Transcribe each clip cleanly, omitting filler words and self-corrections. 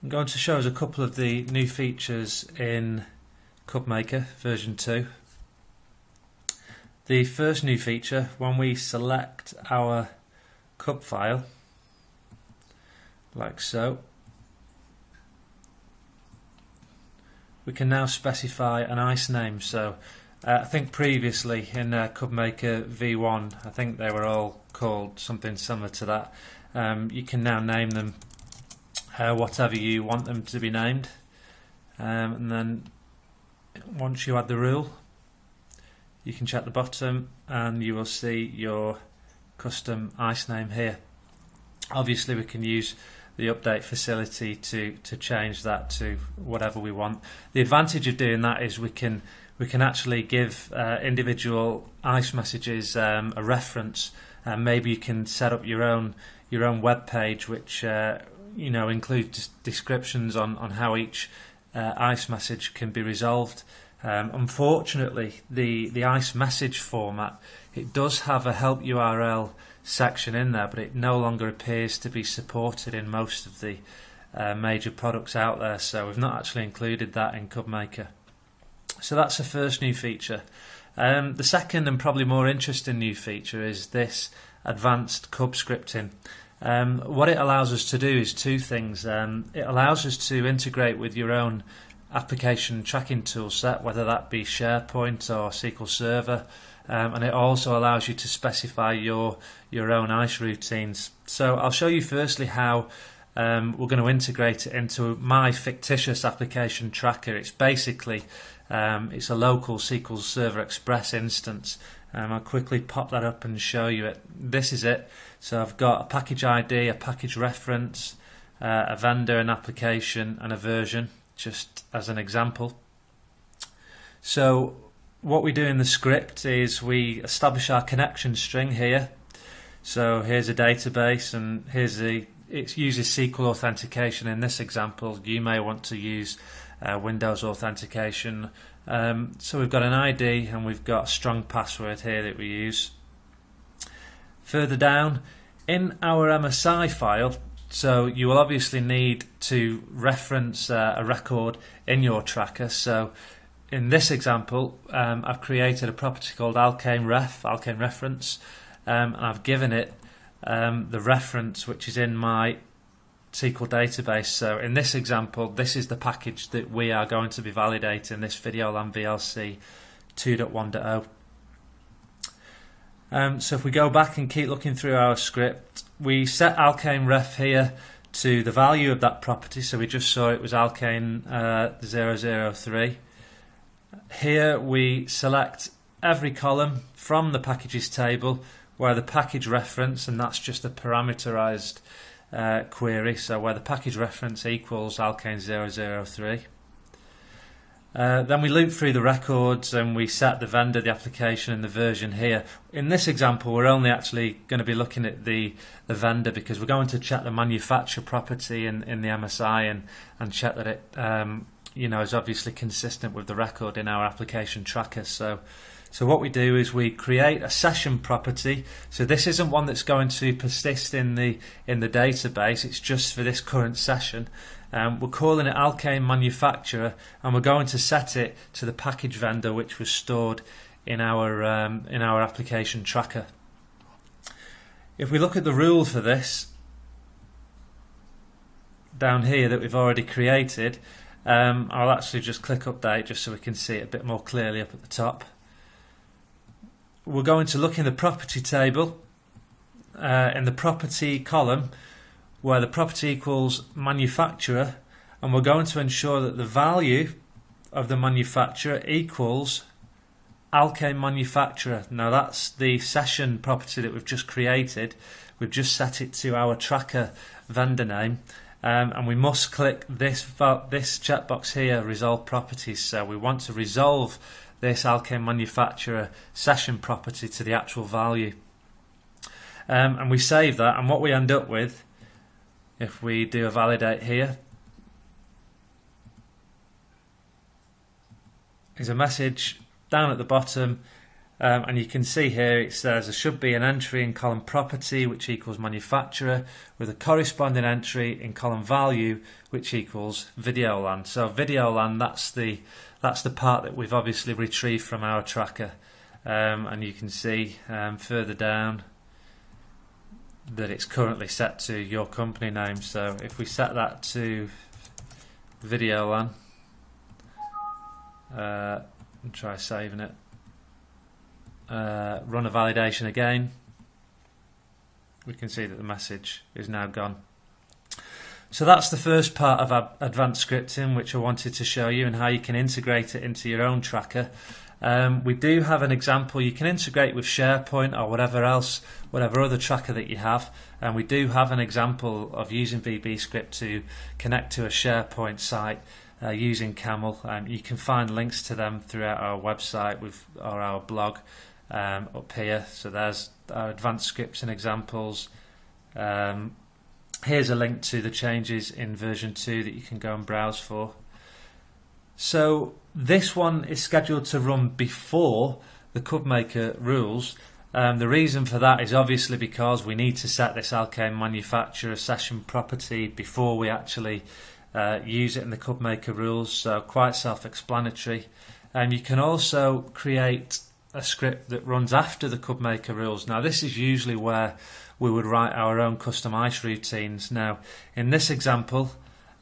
I'm going to show us a couple of the new features in CubMakr version 2. The first new feature, when we select our cub file, like so, we can now specify an ICE name. So I think previously in CubMakr v1, I think they were all called something similar to that. You can now name them whatever you want them to be named, and then once you add the rule, you can check the bottom and you will see your custom ICE name here. Obviously we can use the update facility to change that to whatever we want. The advantage of doing that is we can actually give individual ICE messages a reference, and maybe you can set up your own web page which includes descriptions on how each ICE message can be resolved. Unfortunately, the ICE message format, it does have a help URL section in there, but it no longer appears to be supported in most of the major products out there, so we've not actually included that in CubMakr. So that's the first new feature. The second and probably more interesting new feature is this advanced cub scripting. What it allows us to do is two things. It allows us to integrate with your own application tracking tool set, whether that be SharePoint or SQL Server, and it also allows you to specify your own ICE routines. So I'll show you firstly how we're going to integrate it into my fictitious application tracker. It's basically it's a local SQL Server Express instance. I'll quickly pop that up and show you it. This is it. So I've got a package ID, a package reference, a vendor, an application and a version, just as an example. So what we do in the script is we establish our connection string here. So here's a database, and it uses SQL authentication. In this example you may want to use Windows authentication. So we've got an ID and we've got a strong password here that we use. Further down in our MSI file, so you will obviously need to reference a record in your tracker. So in this example I've created a property called alkane reference, and I've given it the reference which is in my SQL database. So in this example, this is the package that we are going to be validating, this Videoland VLC 2.1.0. So if we go back and keep looking through our script, we set alkane ref here to the value of that property. So we just saw it was alkane 003. Here we select every column from the packages table where the package reference, and that's just a parameterized query, so where the package reference equals alkane 003. Then we loop through the records and we set the vendor, the application and the version here. In this example we're only actually going to be looking at the vendor, because we're going to check the manufacturer property in the MSI and check that it is obviously consistent with the record in our application tracker. So what we do is we create a session property. So this isn't one that's going to persist in the database, it's just for this current session. We're calling it alkane manufacturer, and we're going to set it to the package vendor which was stored in our application tracker. If we look at the rule for this down here that we've already created, I'll actually just click update just so we can see it a bit more clearly up at the top. We're going to look in the property table, in the property column where the property equals manufacturer, and we're going to ensure that the value of the manufacturer equals alkane manufacturer. Now that's the session property that we've just created. We've just set it to our tracker vendor name, and we must click this checkbox here, resolve properties. So we want to resolve this alkane manufacturer session property to the actual value, and we save that, and what we end up with, if we do a validate here, is a message down at the bottom And you can see here it says there should be an entry in column property which equals manufacturer with a corresponding entry in column value which equals Videolan. So Videolan, that's the part that we've obviously retrieved from our tracker, and you can see further down that it's currently set to your company name. So if we set that to Videolan and try saving it, run a validation again, we can see that the message is now gone. So that's the first part of advanced scripting, which I wanted to show you, and how you can integrate it into your own tracker. We do have an example. You can integrate with SharePoint or whatever other tracker that you have, and we do have an example of using VBScript to connect to a SharePoint site using Camel. You can find links to them throughout our website or our blog up here. So there's our advanced scripts and examples. Here's a link to the changes in version 2 that you can go and browse for. So this one is scheduled to run before the CubMakr rules. The reason for that is obviously because we need to set this Alkane manufacturer session property before we actually use it in the CubMakr rules, so quite self-explanatory. You can also create a script that runs after the CubMakr rules. Now this is usually where we would write our own custom ICE routines. Now in this example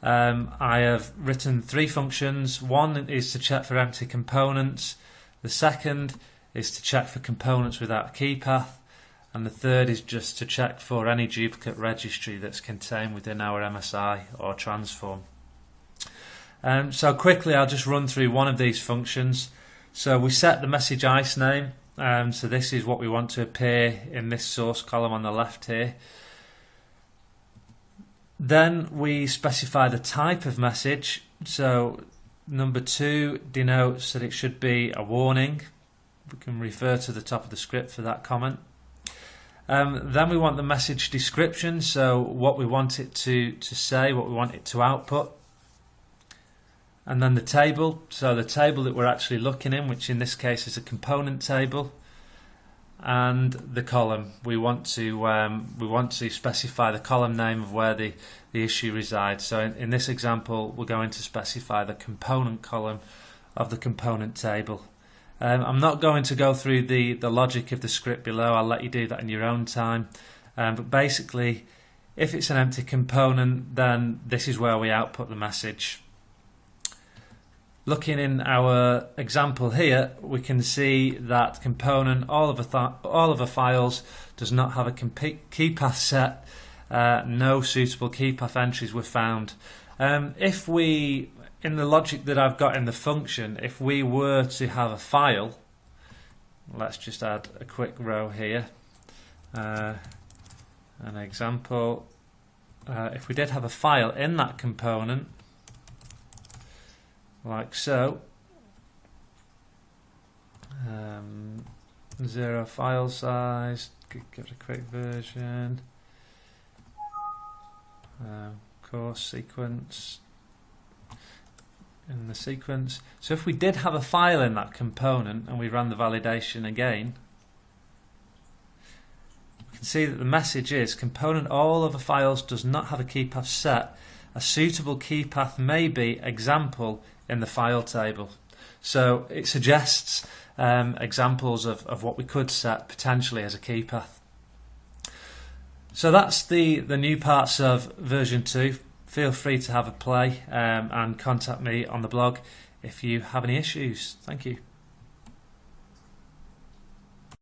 I have written 3 functions. One is to check for empty components, the second is to check for components without a key path, and the third is just to check for any duplicate registry that's contained within our MSI or transform. So quickly I'll just run through one of these functions. So we set the message ICE name, so this is what we want to appear in this source column on the left here. Then we specify the type of message. So number 2 denotes that it should be a warning. We can refer to the top of the script for that comment. Then we want the message description, so what we want it to say, what we want it to output. And then the table, so the table that we're actually looking in, which in this case is a component table. And the column, we want to specify the column name of where the issue resides. So in this example we're going to specify the component column of the component table. I'm not going to go through the logic of the script below. I'll let you do that in your own time, but basically if it's an empty component, then this is where we output the message. Looking in our example here, we can see that component all of the files does not have a key path set. No suitable key path entries were found. If we, in the logic that I've got in the function, if we were to have a file, let's just add a quick row here, an example. If we did have a file in that component, like so, 0 file size, give it a quick version, course sequence, in the sequence. So if we did have a file in that component and we ran the validation again, we can see that the message is component all other files does not have a key path set. A suitable key path may be example in the file table. So it suggests examples of what we could set potentially as a key path. So that's the new parts of version 2. Feel free to have a play and contact me on the blog if you have any issues. Thank you.